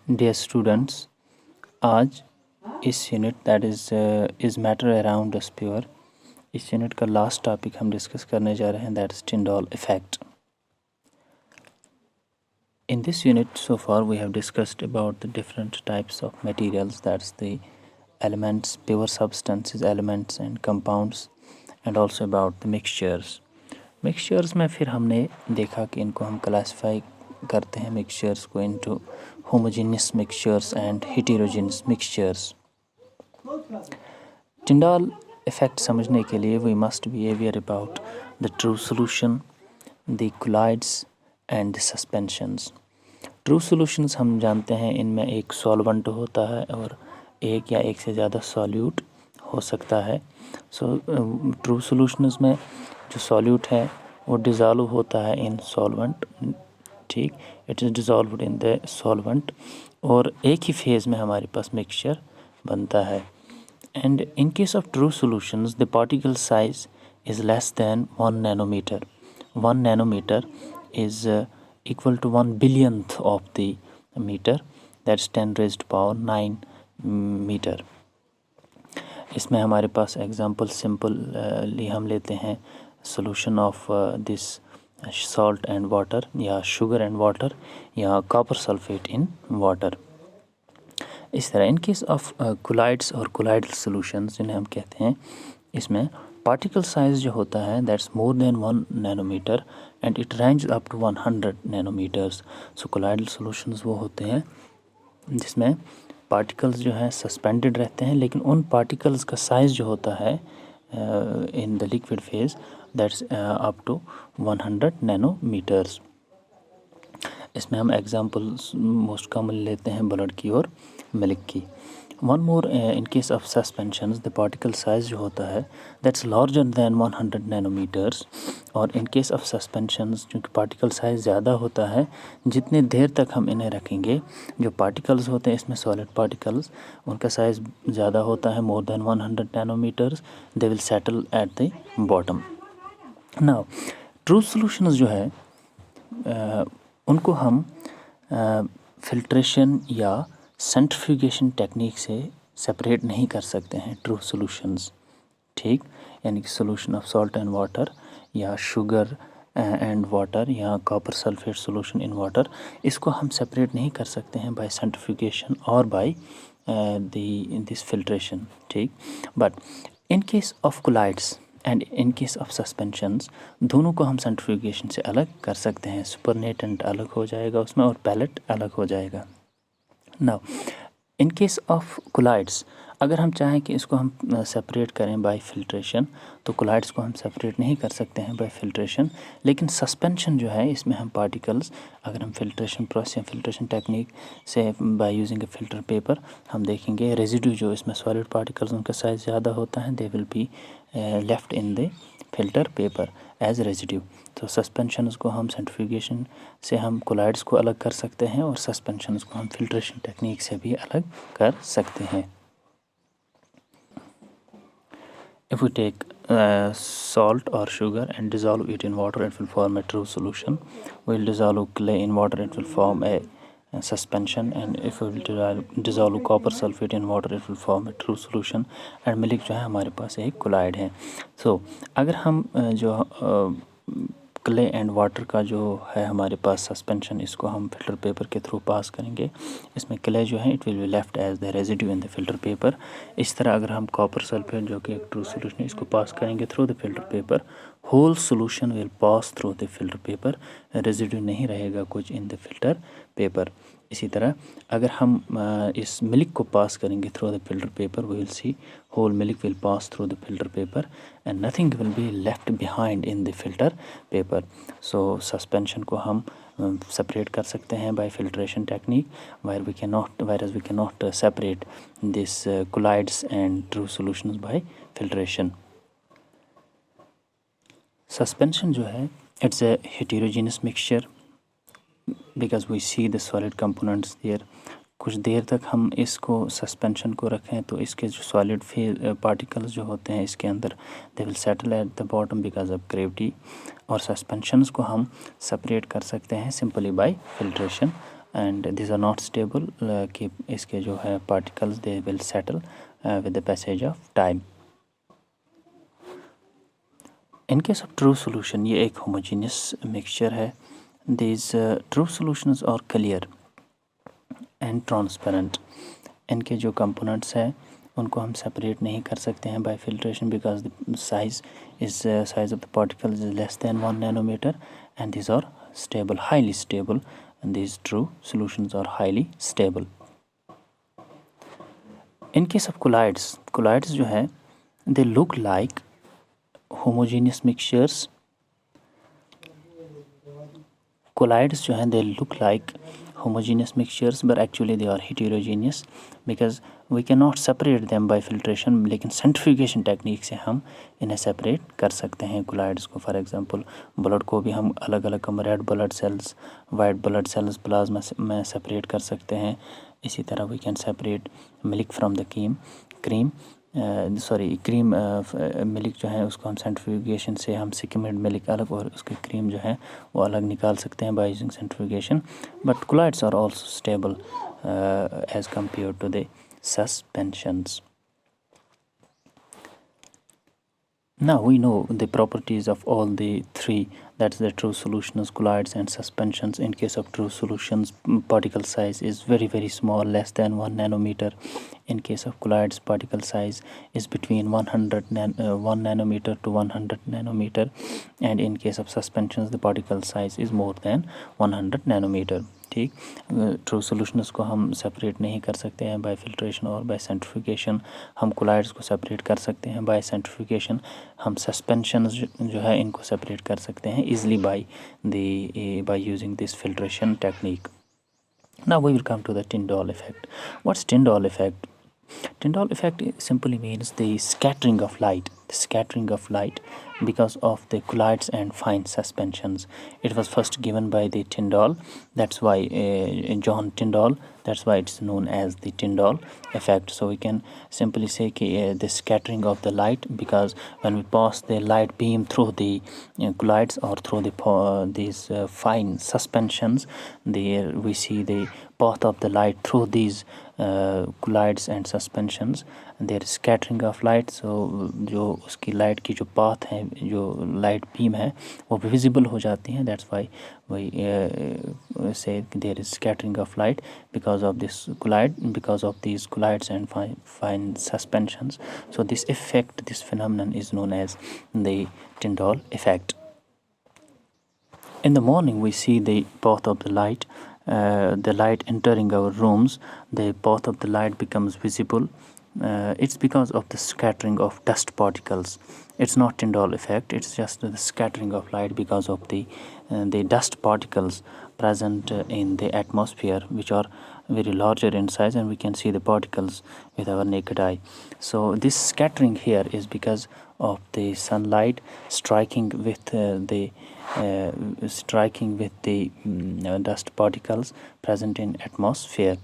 Dear students, आज इस unit that is matter around us pure, इस यूनिट का लास्ट टॉपिक हम डिस्कस करने जा रहे हैं, that is Tyndall effect. In this unit so far we have discussed about the different types of materials, that's the elements, pure substances, elements and compounds, and also about the mixtures में फिर हमने देखा कि इनको हम classify करते हैं mixtures को into homogeneous mixtures and heterogeneous mixtures. Tyndall effect समझने के लिए we must be aware about the true solution, the colloids and the suspensions. True solutions हम जानते हैं, इनमें एक सॉल्वेंट होता है और एक या एक से ज़्यादा सॉल्यूट हो सकता है. ट्रू सॉल्यूशंस में जो सॉल्यूट है वो डिज़ोल्व होता है इन सॉल्वेंट, ठीक, it is dissolved in the solvent, और एक ही फेज़ में हमारे पास मिक्सचर बनता है. And in case of true solutions the particle size is less than 1 nanometer. 1 nanometer is equal to 1 billionth of the meter, that's 10 raised to power 9 meter. इसमें हमारे पास example simple हम लेते हैं solution of this salt and water, या sugar and water, या copper sulphate in water. इस तरह इन case of colloids और कोलाइडल सॉल्यूशंस जिन्हें हम कहते हैं, इसमें पार्टिकल साइज जो होता है that's more than 1 nanometer and it range up to 100 nanometers. So colloidal solutions वो होते हैं जिसमें पार्टिकल्स जो हैं सस्पेंडेड रहते हैं, लेकिन उन पार्टिकल्स का साइज़ जो होता है in the liquid phase that's up to 100 nanometers. इसमें हम एग्जांपल्स मोस्ट कॉमन लेते हैं ब्लड की और मिल्क की. One more, in case of suspensions the particle size जो होता है दैट्स लार्जर दैन 100 nanometers. और इन केस ऑफ सस्पेंशंस चूँकि पार्टिकल साइज ज़्यादा होता है, जितने देर तक हम इन्हें रखेंगे, जो पार्टिकल्स होते हैं इसमें सॉलिड पार्टिकल्स, उनका साइज़ ज़्यादा होता है, more than 100 nanometers, they will settle at the bottom. Now true solutions जो है उनको हम फिल्ट्रेशन या सेंट्रीफ्यूगेशन टेक्निक से सेपरेट नहीं कर सकते हैं ट्रू सॉल्यूशंस, ठीक, यानी कि solution of salt and water, या शुगर एंड वाटर, या copper sulphate solution in water, इसको हम सेपरेट नहीं कर सकते हैं बाय सेंट्रीफ्यूगेशन और बाय दिस फिल्ट्रेशन, ठीक. But in case of colloids and in case of suspensions दोनों को हम सेंट्रीफ्यूगेशन से अलग कर सकते हैं. सुपरनेटेंट अलग हो जाएगा उसमें और पैलेट अलग हो जाएगा. Now in case of colloids अगर हम चाहें कि इसको हम सेपरेट करें बाय फिल्ट्रेशन, तो कोलाइड्स को हम सेपरेट नहीं कर सकते हैं बाय फिल्ट्रेशन. लेकिन सस्पेंशन जो है इसमें हम पार्टिकल्स अगर हम फिल्ट्रेशन प्रोसेस या फिल्ट्रेशन टेक्निक से by using A filter paper हम देखेंगे रेजिड्यू जो इसमें सॉलिड पार्टिकल्स उनका साइज़ ज़्यादा होता है, they will be left in the filter paper as residue. तो सस्पेंशंस को हम सेंट्रीफ्यूगेशन से हम कोलाइड्स को अलग कर सकते हैं और सस्पेंशंस को हम फिल्ट्रेशन टेक्निक से भी अलग कर सकते हैं. If we take salt or sugar and dissolve it in water, it will form a true solution. We will dissolve clay in water, it will form a suspension, and if we will dissolve copper sulfate in water, it will form a true solution. and milk जो है हमारे पास एक collide है. So अगर हम जो clay and water का जो है हमारे पास सस्पेंशन, इसको हम फिल्टर पेपर के थ्रू पास करेंगे. इसमें क्ले जो है it will be left as the residue in the filter paper. इस तरह अगर हम कॉपर सल्फेट जो कि एक ट्रू सॉल्यूशन है इसको पास करेंगे through the filter paper, whole solution will pass through the filter paper, residue नहीं रहेगा कुछ इन द फिल्टर पेपर. इसी तरह अगर हम इस मिल्क को पास करेंगे through the filter paper, we will see whole milk will pass through the filter paper and nothing will be left behind in the filter paper. So suspension को हम separate कर सकते हैं by filtration technique, whereas we cannot separate this colloids and true solutions by filtration. Suspension जो है it's a heterogeneous mixture because we see the solid components there. कुछ देर तक हम इसको सस्पेंशन को रखें तो इसके जो सॉलिड पार्टिकल्स जो होते हैं इसके अंदर they will settle at the bottom because of gravity, और सस्पेंशंस को हम सेपरेट कर सकते हैं simply by filtration, and this are not stable कि इसके जो है particles they will settle with the passage of time. In case of true solution, ये एक होमोजीनियस मिक्सचर है। These true solutions are clear and transparent. इनके जो components हैं उनको हम सेपरेट नहीं कर सकते हैं by filtration because the size of the particles is less than 1 nanometer, and these are stable, highly stable, and these true solutions are highly stable. In case of colloids जो है they look like homogeneous mixtures. Colloids जो हैं they look like homogeneous mixtures but actually they are heterogeneous because we cannot separate them by filtration, लेकिन centrifugation technique से हम इन्हें separate कर सकते हैं colloids को। for example blood को भी हम अलग अलग red blood cells, white blood cells, plasma में separate कर सकते हैं। इसी तरह we can separate milk from the cream milk जो है उसको हम सेंट्रीफ्यूगेशन से हम सिक्किमेड मिल्क अलग और उसकी क्रीम जो है वो अलग निकाल सकते हैं by using centrifugation. But colloids are also stable as compare to the suspensions. Now we know the properties of all the three, that's the true solutions, colloids and suspensions. In case of true solutions, particle size is very small, less than 1 nanometer. In case of colloids, particle size is between 1 nanometer to 100 nanometer, and in case of suspensions the particle size is more than 100 nanometer. ठीक, true solutions को हम separate नहीं कर सकते हैं by filtration और bye centrifugation. हम collides को सेपरेट कर सकते हैं बाय सेंट्रीफ्यूगेशन। हम सस्पेंशंस जो है इनको सेपरेट कर सकते हैं easily by using this filtration technique. Now we will come to the Tyndall effect. What's Tyndall effect? Tyndall effect simply means the scattering of light. Because of the colloids and fine suspensions. It was first given by the Tyndall. That's why John Tyndall. That's why it's known as the Tyndall effect. So we can simply say the scattering of the light, because when we pass the light beam through the colloids or through these fine suspensions, there we see the path of the light through these colloids and suspensions. There is scattering of light. So जो उसकी light की जो path है, जो light beam है, वो visible हो जाती हैं. That's why we say there is scattering of light because of this colloid, because of these colloids and fine suspensions. So this effect, this phenomenon is known as the Tyndall effect. In the morning we see the path of the light entering our rooms. The path of the light becomes visible. It's because of the scattering of dust particles. It's not Tyndall effect, it's just the scattering of light because of the dust particles present in the atmosphere, which are very larger in size, and we can see the particles with our naked eye. So this scattering here is because of the sunlight striking with the dust particles present in atmosphere.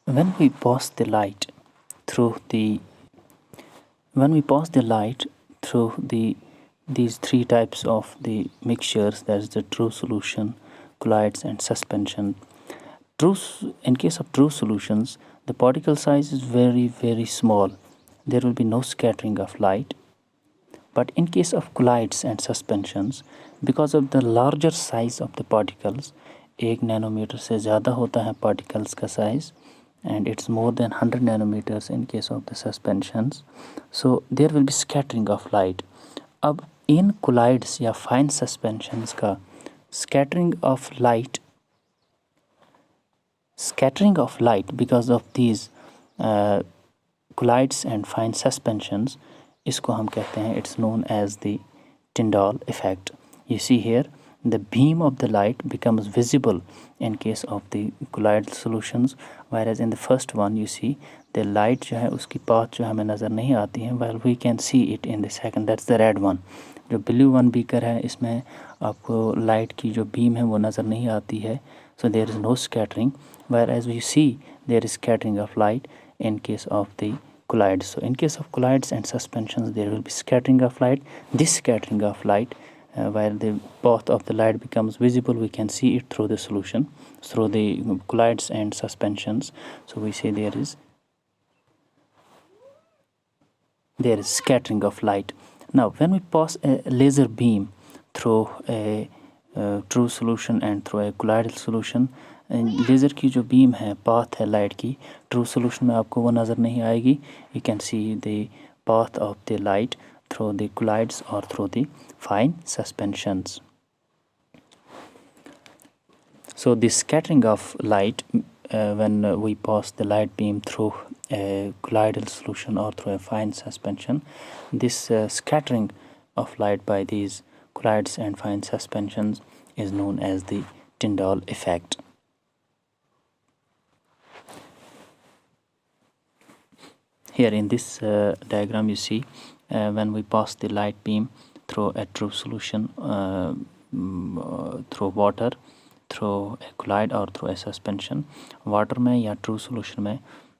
When we pass the light through these three types of the mixtures, that is the true solution, colloids and suspension. In case of true solutions, the particle size is very small. There will be no scattering of light. But in case of colloids and suspensions, because of the larger size of the particles, 1 nanometer से ज़्यादा होता है particles का size, and it's more than 100 nanometers in case of the suspensions. So there will be scattering of light. अब इन colloids या fine suspensions का scattering of light because of these colloids and fine suspensions, इसको हम कहते हैं, it's known as the Tyndall effect. You see here the beam of the light becomes visible in case of the colloidal solutions, whereas in the first one you see the light जो है उसकी path जो हमें नज़र नहीं आती है, while we can see it in the second, that's the red one. जो ब्लू वन बीकर है इसमें आपको लाइट की जो बीम है वो नज़र नहीं आती है, so there is no scattering, whereas we see there is scattering of light in case of the colloids. So in case of colloids and suspensions there will be scattering of light. This scattering of light while the path of the light becomes visible, we can see it through the solution, through the colloids and suspensions. So we say there is scattering of light. Now when we pass a laser beam through a true solution and through a colloidal solution, laser की जो beam है, path है light की, true solution में आपको वो नज़र नहीं आएगी. You can see the path of the light through the colloids or through the fine suspensions. So the scattering of light when we pass the light beam through a colloidal solution or through a fine suspension, this scattering of light by these colloids and fine suspensions is known as the Tyndall effect. Here in this diagram you see when we pass the light beam through a true solution, through water, through a colloid or through a suspension, water में या true solution में,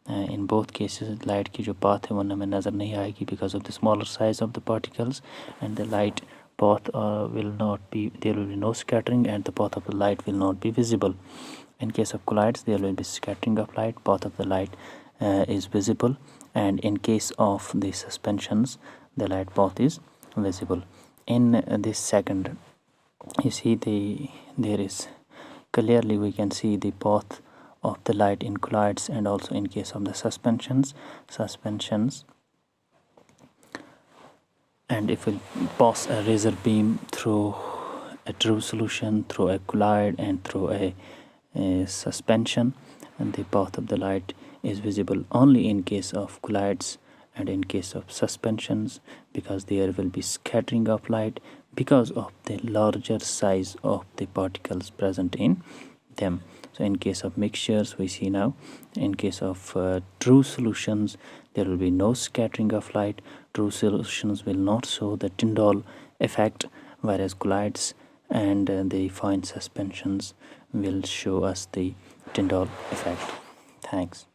in both cases light की जो path है वो हमें नज़र नहीं आएगी because of the smaller size of the particles, and the light path will not be, there will be no scattering and the path of the light will not be visible. In case of colloids there will be scattering of light, path of the light is visible, and in case of the suspensions the light path is visible. In this second you see there is clearly we can see the path of the light in colloids and also in case of the suspensions. And if we pass a laser beam through a true solution, through a colloid and through a suspension, and the path of the light is visible only in case of colloids and in case of suspensions, because there will be scattering of light because of the larger size of the particles present in them. So in case of mixtures we see now, in case of true solutions there will be no scattering of light. True solutions will not show the Tyndall effect, whereas colloids and the fine suspensions will show us the Tyndall effect. Thanks.